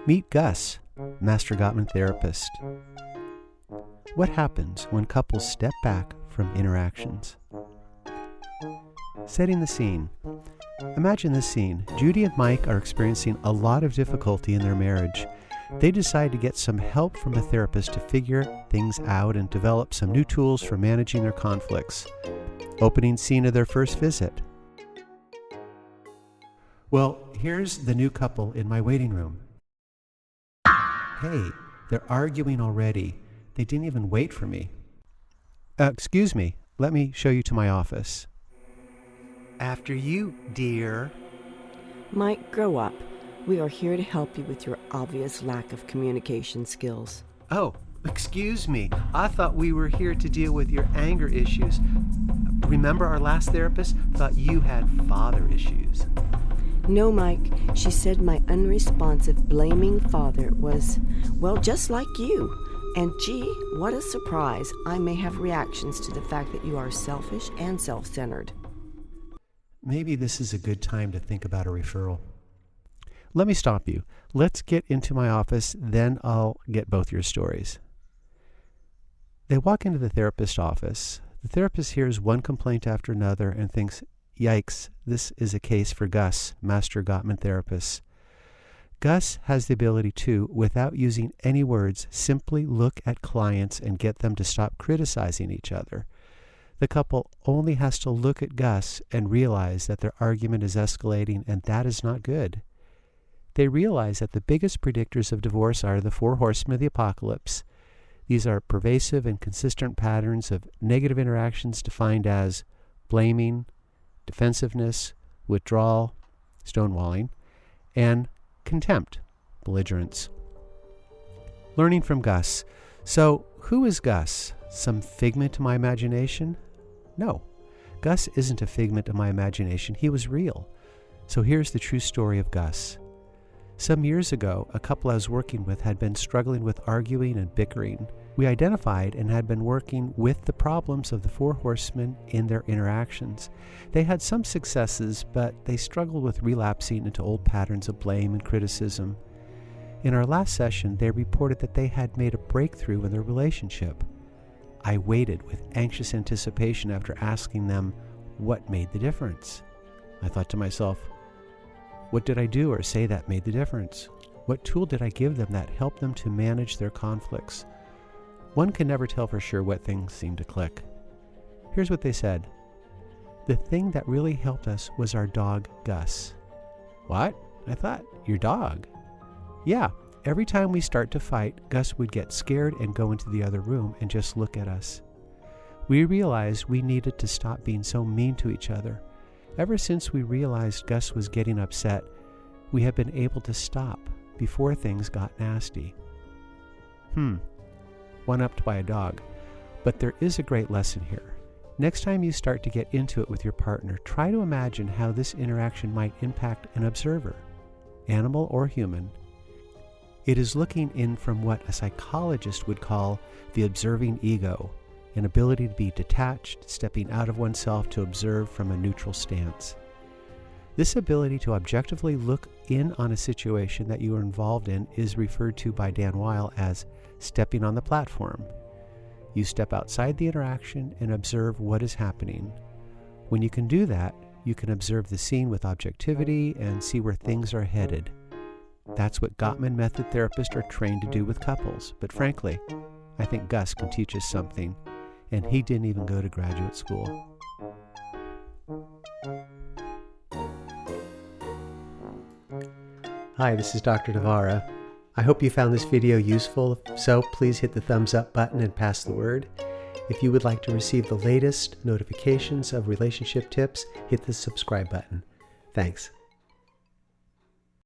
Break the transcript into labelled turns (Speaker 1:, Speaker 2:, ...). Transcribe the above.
Speaker 1: Meet Gus, Master Gottman therapist. What happens when couples step back from interactions? Setting the scene. Imagine this scene. Judy and Mike are experiencing a lot of difficulty in their marriage. They decide to get some help from a therapist to figure things out and develop some new tools for managing their conflicts. Opening scene of their first visit. Well, here's the new couple in my waiting room. Hey, they're arguing already. They didn't even wait for me. Excuse me, let me show you to my office. After you, dear.
Speaker 2: Mike, grow up. We are here to help you with your obvious lack of communication skills.
Speaker 1: Oh, excuse me. I thought we were here to deal with your anger issues. Remember our last therapist thought you had father issues.
Speaker 2: No, Mike. She said my unresponsive, blaming father was, well, just like you. And gee, what a surprise. I may have reactions to the fact that you are selfish and self-centered.
Speaker 1: Maybe this is a good time to think about a referral. Let me stop you. Let's get into my office, then I'll get both your stories. They walk into the therapist's office. The therapist hears one complaint after another and thinks, yikes, this is a case for Gus, Master Gottman therapist. Gus has the ability to, without using any words, simply look at clients and get them to stop criticizing each other. The couple only has to look at Gus and realize that their argument is escalating, and that is not good. They realize that the biggest predictors of divorce are the 4 horsemen of the apocalypse. These are pervasive and consistent patterns of negative interactions defined as blaming, defensiveness, withdrawal, stonewalling, and contempt, belligerence. Learning from Gus. So, who is Gus? Some figment of my imagination? No. Gus isn't a figment of my imagination. He was real. So here's the true story of Gus. Some years ago, a couple I was working with had been struggling with arguing and bickering. We identified and had been working with the problems of the 4 horsemen in their interactions. They had some successes, but they struggled with relapsing into old patterns of blame and criticism. In our last session, they reported that they had made a breakthrough in their relationship. I waited with anxious anticipation after asking them what made the difference. I thought to myself, what did I do or say that made the difference? What tool did I give them that helped them to manage their conflicts? One can never tell for sure what things seem to click. Here's what they said. The thing that really helped us was our dog, Gus. What? I thought, your dog? Yeah, every time we start to fight, Gus would get scared and go into the other room and just look at us. We realized we needed to stop being so mean to each other. Ever since we realized Gus was getting upset, we have been able to stop before things got nasty. One-upped by a dog. But there is a great lesson here. Next time you start to get into it with your partner, try to imagine how this interaction might impact an observer, animal or human. It is looking in from what a psychologist would call the observing ego, an ability to be detached, stepping out of oneself to observe from a neutral stance. This ability to objectively look in on a situation that you are involved in is referred to by Dan Weil as stepping on the platform. You step outside the interaction and observe what is happening. When you can do that, you can observe the scene with objectivity and see where things are headed. That's what Gottman method therapists are trained to do with couples. But frankly, I think Gus can teach us something, and he didn't even go to graduate school. Hi, this is Dr. Navarra. I hope you found this video useful. If so, please hit the thumbs up button and pass the word. If you would like to receive the latest notifications of relationship tips, hit the subscribe button. Thanks.